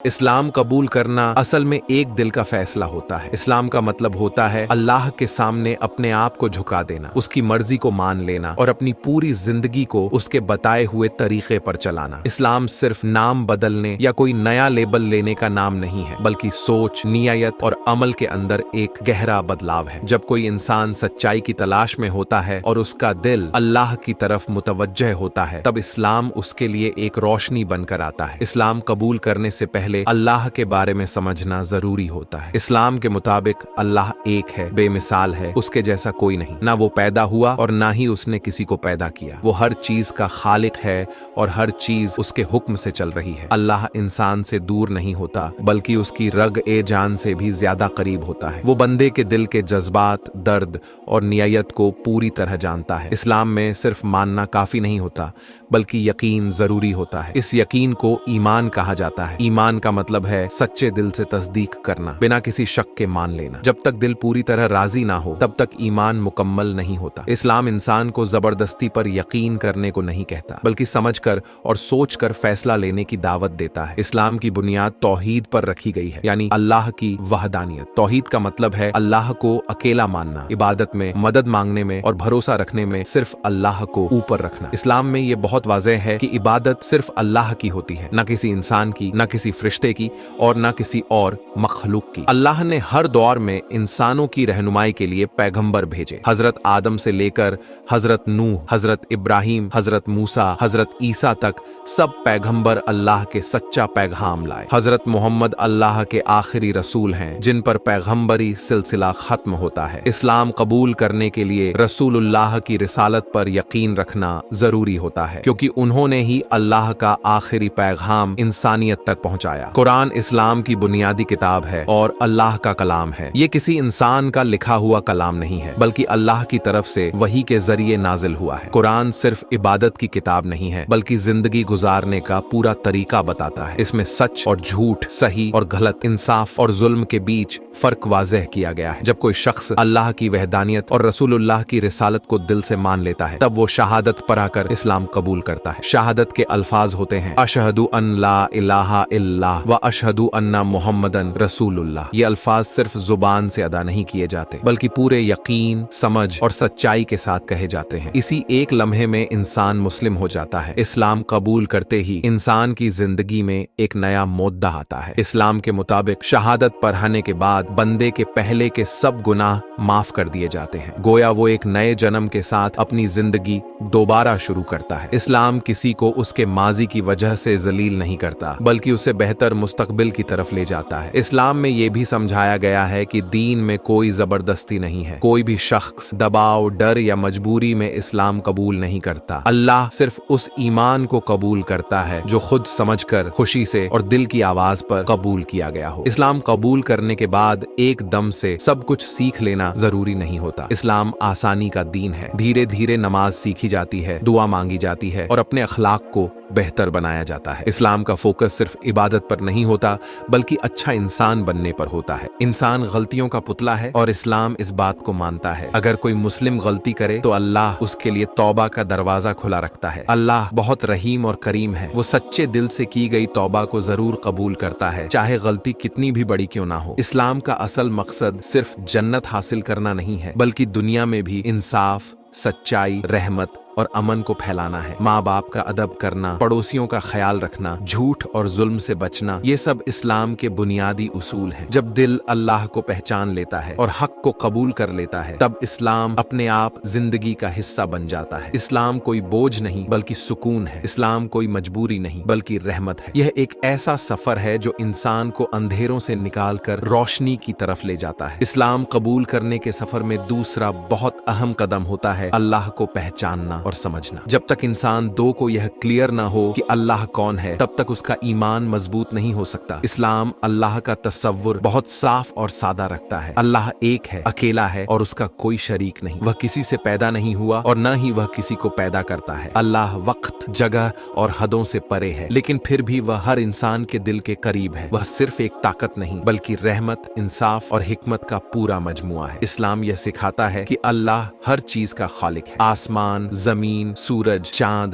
اسلام قبول کرنا اصل میں ایک دل کا فیصلہ ہوتا ہے۔ اسلام کا مطلب ہوتا ہے اللہ کے سامنے اپنے آپ کو جھکا دینا، اس کی مرضی کو مان لینا اور اپنی پوری زندگی کو اس کے بتائے ہوئے طریقے پر چلانا۔ اسلام صرف نام بدلنے یا کوئی نیا لیبل لینے کا نام نہیں ہے، بلکہ سوچ، نیت اور عمل کے اندر ایک گہرا بدلاؤ ہے۔ جب کوئی انسان سچائی کی تلاش میں ہوتا ہے اور اس کا دل اللہ کی طرف متوجہ ہوتا ہے، تب اسلام اس کے لیے ایک روشنی بن کر آتا ہے۔ اسلام قبول کرنے سے پہلے اللہ کے بارے میں سمجھنا ضروری ہوتا ہے۔ اسلام کے مطابق اللہ ایک ہے، بے مثال ہے، اس کے جیسا کوئی نہیں، نہ وہ پیدا ہوا اور نہ ہی اس نے کسی کو پیدا کیا۔ وہ ہر چیز کا خالق ہے اور ہر چیز اس کے حکم سے چل رہی ہے۔ اللہ انسان سے دور نہیں ہوتا، بلکہ اس کی رگ جان سے بھی زیادہ قریب ہوتا ہے۔ وہ بندے کے دل کے جذبات، درد اور نیت کو پوری طرح جانتا ہے۔ اسلام میں صرف ماننا کافی نہیں ہوتا، بلکہ یقین ضروری ہوتا ہے۔ اس یقین کو ایمان کہا جاتا ہے۔ ایمان کا مطلب ہے سچے دل سے تصدیق کرنا، بنا کسی شک کے مان لینا۔ جب تک دل پوری طرح راضی نہ ہو، تب تک ایمان مکمل نہیں ہوتا۔ اسلام انسان کو زبردستی پر یقین کرنے کو نہیں کہتا، بلکہ سمجھ کر اور سوچ کر فیصلہ لینے کی دعوت دیتا ہے۔ اسلام کی بنیاد توحید پر رکھی گئی ہے، یعنی اللہ کی وحدانیت۔ توحید کا مطلب ہے اللہ کو اکیلا ماننا، عبادت میں، مدد مانگنے میں اور بھروسہ رکھنے میں صرف اللہ کو اوپر رکھنا۔ اسلام میں یہ بہت واضح ہے کہ عبادت صرف اللہ کی ہوتی ہے، نہ کسی انسان کی، نہ کسی فرشتے کی اور نہ کسی اور مخلوق کی۔ اللہ نے ہر دور میں انسانوں کی رہنمائی کے لیے پیغمبر بھیجے۔ حضرت آدم سے لے کر حضرت نوح، حضرت ابراہیم، حضرت موسیٰ، حضرت عیسیٰ تک سب پیغمبر اللہ کے سچا پیغام لائے۔ حضرت محمد اللہ کے آخری رسول ہیں، جن پر پیغمبری سلسلہ ختم ہوتا ہے۔ اسلام قبول کرنے کے لیے رسول اللہ کی رسالت پر یقین رکھنا ضروری ہوتا ہے، کیونکہ انہوں نے ہی اللہ کا آخری پیغام انسانیت تک پہنچایا۔ قرآن اسلام کی بنیادی کتاب ہے اور اللہ کا کلام ہے۔ یہ کسی انسان کا لکھا ہوا کلام نہیں ہے، بلکہ اللہ کی طرف سے وحی کے ذریعے نازل ہوا ہے۔ قرآن صرف عبادت کی کتاب نہیں ہے، بلکہ زندگی گزارنے کا پورا طریقہ بتاتا ہے۔ اس میں سچ اور جھوٹ، صحیح اور غلط، انصاف اور ظلم کے بیچ فرق واضح کیا گیا ہے۔ جب کوئی شخص اللہ کی وحدانیت اور رسول اللہ کی رسالت کو دل سے مان لیتا ہے، تب وہ شہادت پڑھ کر اسلام قبول کرتا ہے۔ شہادت کے الفاظ ہوتے ہیں اشہدو ان لا الہ الا اللہ و اشہدو ان محمدن رسول اللہ۔ یہ الفاظ صرف زبان سے ادا نہیں کیے جاتے، بلکہ پورے یقین، سمجھ اور سچائی کے ساتھ کہے جاتے ہیں۔ اسی ایک لمحے میں انسان مسلم ہو جاتا ہے۔ اسلام قبول کرتے ہی انسان کی زندگی میں ایک نیا مودہ آتا ہے۔ اسلام کے مطابق شہادت پڑھنے کے بعد بندے کے پہلے کے سب گناہ معاف کر دیے جاتے ہیں، گویا وہ ایک نئے جنم کے ساتھ اپنی زندگی دوبارہ شروع کرتا ہے۔ اسلام کسی کو اس کے ماضی کی وجہ سے ذلیل نہیں کرتا، بلکہ اسے بہتر مستقبل کی طرف لے جاتا ہے۔ اسلام میں یہ بھی سمجھایا گیا ہے کہ دین میں کوئی زبردستی نہیں ہے۔ کوئی بھی شخص دباؤ، ڈر یا مجبوری میں اسلام قبول نہیں کرتا۔ اللہ صرف اس ایمان کو قبول کرتا ہے جو خود سمجھ کر، خوشی سے اور دل کی آواز پر قبول کیا گیا ہو۔ اسلام قبول کرنے کے بعد ایک دم سے سب کچھ سیکھ لینا ضروری نہیں ہوتا۔ اسلام آسانی کا دین ہے۔ دھیرے دھیرے نماز سیکھی جاتی ہے، دعا مانگی جاتی ہے اور اپنے اخلاق کو بہتر بنایا جاتا ہے۔ اسلام کا فوکس صرف عبادت پر نہیں ہوتا، بلکہ اچھا انسان بننے پر ہوتا ہے۔ انسان غلطیوں کا پتلا ہے اور اسلام اس بات کو مانتا ہے۔ اگر کوئی مسلم غلطی کرے تو اللہ اس کے لیے توبہ کا دروازہ کھلا رکھتا ہے۔ اللہ بہت رحیم اور کریم ہے۔ وہ سچے دل سے کی گئی توبہ کو ضرور قبول کرتا ہے، چاہے غلطی کتنی بھی بڑی کیوں نہ ہو۔ اسلام کا اصل مقصد صرف جنت حاصل کرنا نہیں ہے، بلکہ دنیا میں بھی انصاف، سچائی، رحمت اور امن کو پھیلانا ہے۔ ماں باپ کا ادب کرنا، پڑوسیوں کا خیال رکھنا، جھوٹ اور ظلم سے بچنا، یہ سب اسلام کے بنیادی اصول ہیں۔ جب دل اللہ کو پہچان لیتا ہے اور حق کو قبول کر لیتا ہے، تب اسلام اپنے آپ زندگی کا حصہ بن جاتا ہے۔ اسلام کوئی بوجھ نہیں بلکہ سکون ہے۔ اسلام کوئی مجبوری نہیں بلکہ رحمت ہے۔ یہ ایک ایسا سفر ہے جو انسان کو اندھیروں سے نکال کر روشنی کی طرف لے جاتا ہے۔ اسلام قبول کرنے کے سفر میں دوسرا بہت اہم قدم ہوتا ہے اللہ کو پہچاننا اور سمجھنا۔ جب تک انسان دو کو یہ کلیئر نہ ہو کہ اللہ کون ہے، تب تک اس کا ایمان مضبوط نہیں ہو سکتا۔ اسلام اللہ کا تصور بہت صاف اور سادہ رکھتا ہے۔ اللہ ایک ہے، اکیلا ہے اور اس کا کوئی شریک نہیں۔ وہ کسی سے پیدا نہیں ہوا اور نہ ہی وہ کسی کو پیدا کرتا ہے۔ اللہ وقت، جگہ اور حدوں سے پرے ہے، لیکن پھر بھی وہ ہر انسان کے دل کے قریب ہے۔ وہ صرف ایک طاقت نہیں بلکہ رحمت، انصاف اور حکمت کا پورا مجموعہ ہے۔ اسلام یہ سکھاتا ہے کہ اللہ ہر چیز کا خالق ہے۔ آسمان، زمین، سورج، چاند،